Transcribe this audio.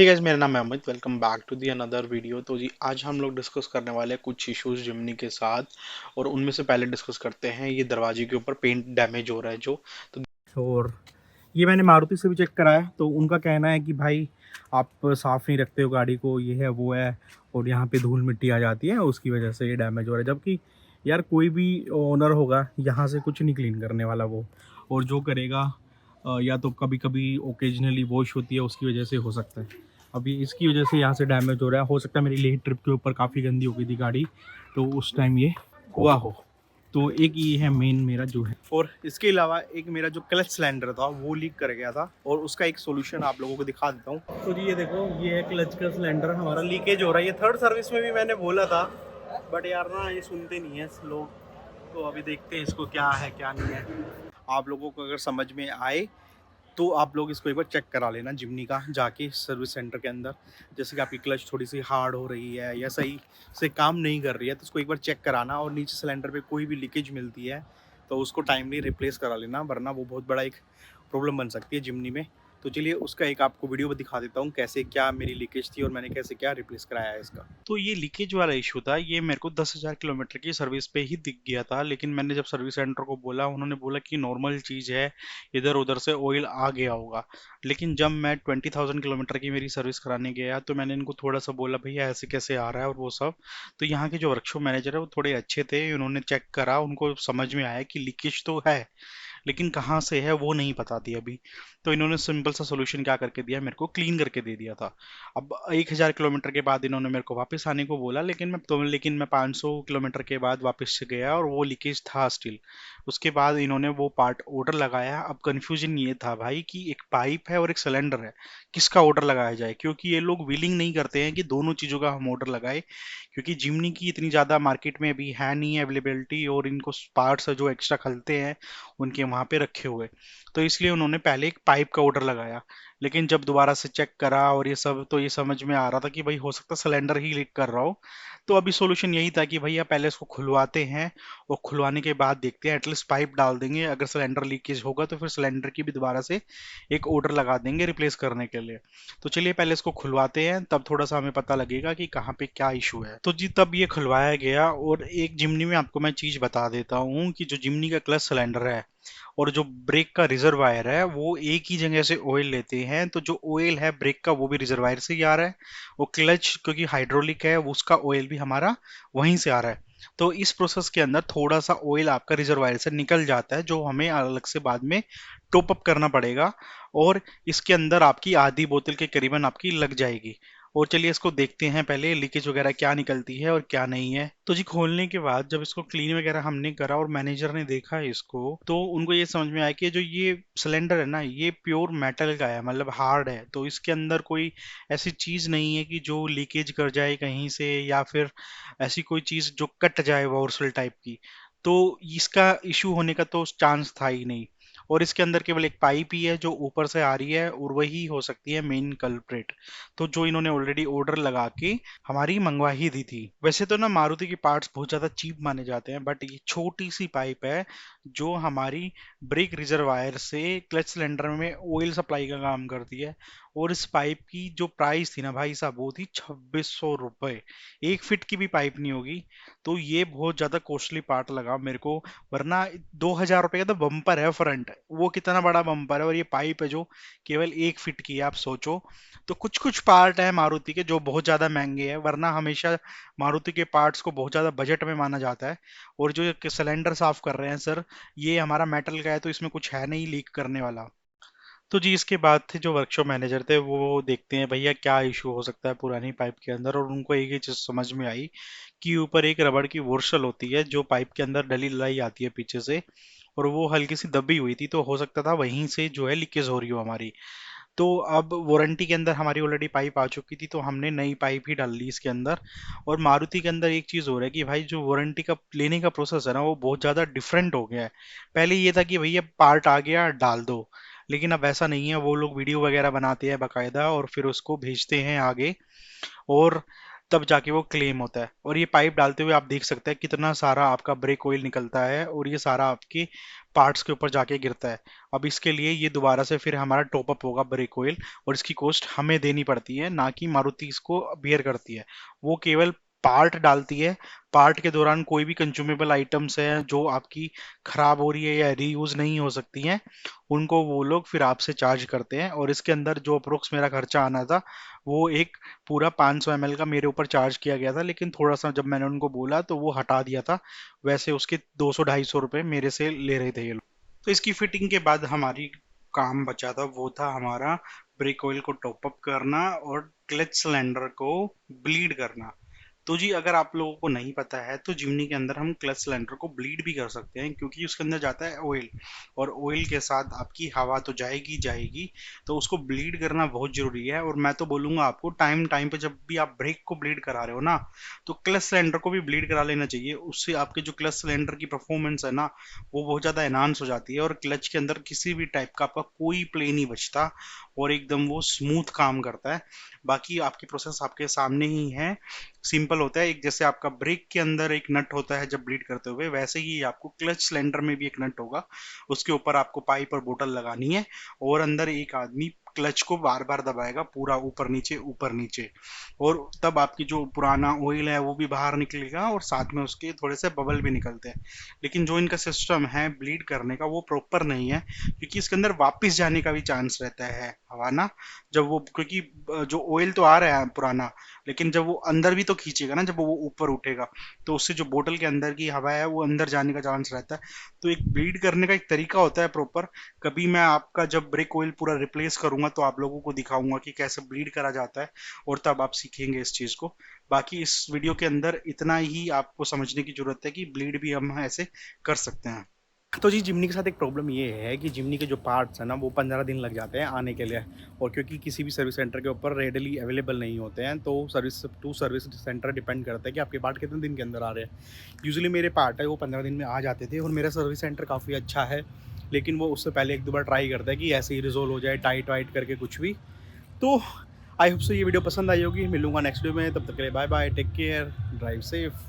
Hey guys, मेरा नाम है Amit. Welcome back to the another video. तो जी आज हम लोग डिस्कस करने वाले हैं कुछ इश्यूज जिमनी के साथ। और उनमें से पहले डिस्कस करते हैं ये दरवाजे के ऊपर पेंट डैमेज हो रहा है जो। तो और ये मैंने मारुति से भी चेक कराया तो उनका कहना है कि भाई आप साफ़ नहीं रखते हो गाड़ी को, ये है वो है, और यहाँ पे धूल मिट्टी आ जाती है, उसकी वजह से ये डैमेज हो रहा है। जबकि यार कोई भी ओनर होगा यहाँ से कुछ नहीं क्लीन करने वाला वो, और जो करेगा या तो कभी कभी ओकेजनली वॉश होती है उसकी वजह से हो सकता है। अभी इसकी वजह से यहाँ से डैमेज हो रहा है। हो सकता है मेरी लेह ट्रिप के ऊपर काफ़ी गंदी हो गई थी गाड़ी, तो उस टाइम ये हुआ हो। तो एक ये है मेन मेरा जो है, और इसके अलावा एक मेरा जो क्लच सिलेंडर था वो लीक कर गया था, और उसका एक सोल्यूशन आप लोगों को दिखा देता हूँ। तो जी ये देखो, ये है क्लच का सिलेंडर हमारा लीकेज हो रहा है। ये थर्ड सर्विस में भी मैंने बोला था, बट यार ना ये सुनते नहीं है लोग। तो अभी देखते हैं इसको क्या है क्या नहीं है। आप लोगों को अगर समझ में आए तो आप लोग इसको एक बार चेक करा लेना जिमनी का जाके सर्विस सेंटर के अंदर। जैसे कि आपकी क्लच थोड़ी सी हार्ड हो रही है या सही से काम नहीं कर रही है, तो उसको एक बार चेक कराना, और नीचे सिलेंडर पे कोई भी लीकेज मिलती है तो उसको टाइमली रिप्लेस करा लेना, वरना वो बहुत बड़ा एक प्रॉब्लम बन सकती है जिमनी में। तो चलिए उसका एक आपको वीडियो दिखा देता हूँ कैसे क्या मेरी लीकेज थी और मैंने कैसे क्या रिप्लेस कराया है इसका। तो ये लीकेज वाला इशू था, ये मेरे को 10,000 किलोमीटर की सर्विस पे ही दिख गया था। लेकिन मैंने जब सर्विस सेंटर को बोला, उन्होंने बोला कि नॉर्मल चीज़ है, इधर उधर से ऑयल आ गया होगा। लेकिन जब मैं 20,000 किलोमीटर की मेरी सर्विस कराने गया तो मैंने इनको थोड़ा सा बोला, भैया ऐसे कैसे आ रहा है और वो सब। तो यहाँ के जो वर्कशॉप मैनेजर है वो थोड़े अच्छे थे, उन्होंने चेक करा, उनको समझ में आया कि लीकेज तो है, लेकिन कहाँ से है वो नहीं पता थी अभी। तो इन्होंने सिंपल सा सोल्यूशन क्या करके दिया, मेरे को क्लीन करके दे दिया था। अब 1,000 किलोमीटर के बाद इन्होंने मेरे को वापस आने को बोला, लेकिन मैं 500 किलोमीटर के बाद वापस से गया और वो लीकेज था स्टिल। उसके बाद इन्होंने वो पार्ट ऑर्डर लगाया। अब कंफ्यूजन ये था भाई कि एक पाइप है और एक सिलेंडर है, किसका ऑर्डर लगाया जाए, क्योंकि ये लोग विलिंग नहीं करते हैं कि दोनों चीज़ों का हम ऑर्डर लगाए। क्योंकि जिमनी की इतनी ज़्यादा मार्केट में अभी है नहीं अवेलेबिलिटी, और इनको पार्ट्स जो एक्स्ट्रा खलते हैं उनके वहाँ पे रखे हुए। तो इसलिए उन्होंने पहले एक पाइप का ऑर्डर लगाया। लेकिन जब दोबारा से चेक करा और ये सब, तो ये समझ में आ रहा था कि भाई हो सकता है सिलेंडर ही लीक कर रहा हो। तो अभी सॉल्यूशन यही था कि भैया पहले इसको खुलवाते हैं, और खुलवाने के बाद देखते हैं, एटलीस्ट पाइप डाल देंगे, अगर सिलेंडर लीकेज होगा तो फिर सिलेंडर की भी दोबारा से एक ऑर्डर लगा देंगे रिप्लेस करने के लिए। तो चलिए पहले इसको खुलवाते हैं, तब थोड़ा सा हमें पता लगेगा कि कहाँ पे क्या इशू है। तो जी तब ये खुलवाया गया, और एक जिमनी में आपको मैं चीज़ बता देता हूँ कि जो जिमनी का क्लच सिलेंडर है और जो ब्रेक का रिजर्वायर है वो एक ही जगह से ऑयल लेते हैं। तो जो ऑयल है ब्रेक का वो भी रिजर्वायर से ही आ रहा है, वो क्लच क्योंकि हाइड्रोलिक है वो उसका ऑयल भी हमारा वहीं से आ रहा है। तो इस प्रोसेस के अंदर थोड़ा सा ऑयल आपका रिजर्वायर से निकल जाता है, जो हमें अलग से बाद में टॉप अप करना पड़ेगा। और इसके अंदर आपकी आधी बोतल के करीबन आपकी लग जाएगी। और चलिए इसको देखते हैं पहले लीकेज वगैरह क्या निकलती है और क्या नहीं है। तो जी खोलने के बाद जब इसको क्लीन वगैरह हमने करा और मैनेजर ने देखा इसको, तो उनको ये समझ में आया कि जो ये सिलेंडर है ना, ये प्योर मेटल का है, मतलब हार्ड है। तो इसके अंदर कोई ऐसी चीज नहीं है कि जो लीकेज कर जाए कहीं से, या फिर ऐसी कोई चीज जो कट जाए वॉर्सल टाइप की। तो इसका इशू होने का तो चांस था ही नहीं। और इसके अंदर केवल एक पाइप ही है जो ऊपर से आ रही है, और वही हो सकती है मेन कल्प्रेट। तो जो इन्होंने ऑलरेडी ऑर्डर लगा के हमारी मंगवा ही दी थी। वैसे तो ना मारुति के पार्ट्स बहुत ज़्यादा चीप माने जाते हैं, बट ये छोटी सी पाइप है जो हमारी ब्रेक रिजर्वायर से क्लच सिलेंडर में ऑयल सप्लाई का काम करती है। और इस पाइप की जो प्राइस थी ना भाई साहब, वो थी 2,600 रुपये। 1 फीट की भी पाइप नहीं होगी। तो ये बहुत ज़्यादा कॉस्टली पार्ट लगा मेरे को। वरना 2,000 रुपये का तो बम्पर है फ्रंट, वो कितना बड़ा बम्पर है, और ये पाइप है जो केवल 1 फीट की है, आप सोचो। तो कुछ कुछ पार्ट है मारुति के जो बहुत ज़्यादा महंगे हैं, वरना हमेशा मारुति के पार्ट्स को बहुत ज़्यादा बजट में माना जाता है। और जो ये सिलेंडर साफ कर रहे हैं सर, ये हमारा मेटल का है, तो इसमें कुछ है नहीं लीक करने वाला। तो जी इसके बाद थे जो वर्कशॉप मैनेजर थे, वो देखते हैं भैया क्या इशू हो सकता है पुरानी पाइप के अंदर। और उनको एक ही चीज़ समझ में आई कि ऊपर एक रबड़ की वोर्सल होती है जो पाइप के अंदर डली डलाई आती है पीछे से, और वो हल्की सी दबी हुई थी, तो हो सकता था वहीं से जो है लीकेज हो रही हो हमारी। तो अब वारंटी के अंदर हमारी ऑलरेडी पाइप आ चुकी थी, तो हमने नई पाइप ही डाल ली इसके अंदर। और मारुति के अंदर एक चीज़ हो रहा है कि भाई जो वारंटी का लेने का प्रोसेस है ना, वो बहुत ज़्यादा डिफरेंट हो गया है। पहले ये था कि भैया पार्ट आ गया डाल दो, लेकिन अब ऐसा नहीं है। वो लोग वीडियो वगैरह बनाते हैं बाकायदा और फिर उसको भेजते हैं आगे। और तब जाके वो क्लेम होता है। और ये पाइप डालते हुए आप देख सकते हैं कितना सारा आपका ब्रेक ऑयल निकलता है और ये सारा आपके पार्ट्स के ऊपर जाके गिरता है। अब इसके लिए ये दोबारा से फिर हमारा टॉपअप होगा ब्रेक ऑयल, और इसकी कॉस्ट हमें देनी पड़ती है, ना कि मारुति इसको बियर करती है। वो केवल पार्ट डालती है। पार्ट के दौरान कोई भी कंज्यूमेबल आइटम्स हैं जो आपकी खराब हो रही है या रीयूज नहीं हो सकती हैं, उनको वो लोग फिर आपसे चार्ज करते हैं। और इसके अंदर जो अप्रोक्स मेरा खर्चा आना था, वो एक पूरा 500 ml का मेरे ऊपर चार्ज किया गया था, लेकिन थोड़ा सा जब मैंने उनको बोला तो वो हटा दिया था। वैसे उसके 200-250 रुपये मेरे से ले रहे थे ये लोग। तो इसकी फिटिंग के बाद हमारी काम बचा था, वो था हमारा ब्रेक ऑयल को टॉपअप करना और क्लच सिलेंडर को ब्लीड करना। तो जी अगर आप लोगों को नहीं पता है तो जिमनी के अंदर हम क्लच सिलेंडर को ब्लीड भी कर सकते हैं, क्योंकि उसके अंदर जाता है ऑयल, और ऑयल के साथ आपकी हवा तो जाएगी जाएगी। तो उसको ब्लीड करना बहुत जरूरी है। और मैं तो बोलूंगा आपको टाइम टाइम पे जब भी आप ब्रेक को ब्लीड करा रहे हो ना, तो क्लच सिलेंडर को भी ब्लीड करा लेना चाहिए। उससे आपके जो क्लच सिलेंडर की परफॉर्मेंस है ना, वो बहुत ज़्यादा एनहांस हो जाती है, और क्लच के अंदर किसी भी टाइप का आपका कोई प्ले नहीं बचता, और एकदम वो स्मूथ काम करता है। बाकी आपकी प्रोसेस आपके सामने ही है, सिंपल होता है। एक जैसे आपका ब्रेक के अंदर एक नट होता है जब ब्लीड करते हुए, वैसे ही आपको क्लच सिलेंडर में भी एक नट होगा। उसके ऊपर आपको पाइप और बोतल लगानी है, और अंदर एक आदमी क्लच को बार बार दबाएगा, पूरा ऊपर नीचे। और तब आपकी जो पुराना ऑयल है वो भी बाहर निकलेगा, और साथ में उसके थोड़े से बबल भी निकलते हैं। लेकिन जो इनका सिस्टम है ब्लीड करने का वो प्रॉपर नहीं है, क्योंकि इसके अंदर वापस जाने का भी चांस रहता है हवा ना। जब वो, क्योंकि जो ऑयल तो आ रहा है पुराना, लेकिन जब वो अंदर भी तो खींचेगा ना, जब वो ऊपर उठेगा, तो उससे जो बोतल के अंदर की हवा है वो अंदर जाने का चांस रहता है। तो एक ब्लीड करने का एक तरीका होता है प्रॉपर। कभी मैं आपका जब ब्रेक ऑयल पूरा रिप्लेस करूंगा तो आप लोगों को दिखाऊंगा कि कैसे ब्लीड करा जाता है, और तब आप सीखेंगे इस चीज को। बाकी इस वीडियो के अंदर इतना ही आपको समझने की जरूरत है कि ब्लीड भी हम ऐसे कर सकते हैं। तो जी जिमनी के साथ एक प्रॉब्लम ये है कि जिमनी के जो पार्ट्स हैं ना वो 15 दिन लग जाते हैं आने के लिए, और क्योंकि किसी भी सर्विस सेंटर के ऊपर रेडली अवेलेबल नहीं होते हैं, तो सर्विस सेंटर डिपेंड करता है कि आपके पार्ट कितने दिन के अंदर आ रहे हैं। यूजुअली मेरे पार्ट है वो 15 दिन में आ जाते थे, और मेरा सर्विस सेंटर काफ़ी अच्छा है, लेकिन वो उससे पहले एक दो बार ट्राई करता है कि ऐसे ही रिजोल्व हो जाए, टाइट वाइट करके कुछ भी। तो आई होप सो ये वीडियो पसंद आई होगी। मिलूंगा नेक्स्ट वीडियो में, तब तक के लिए bye bye, take care, drive safe.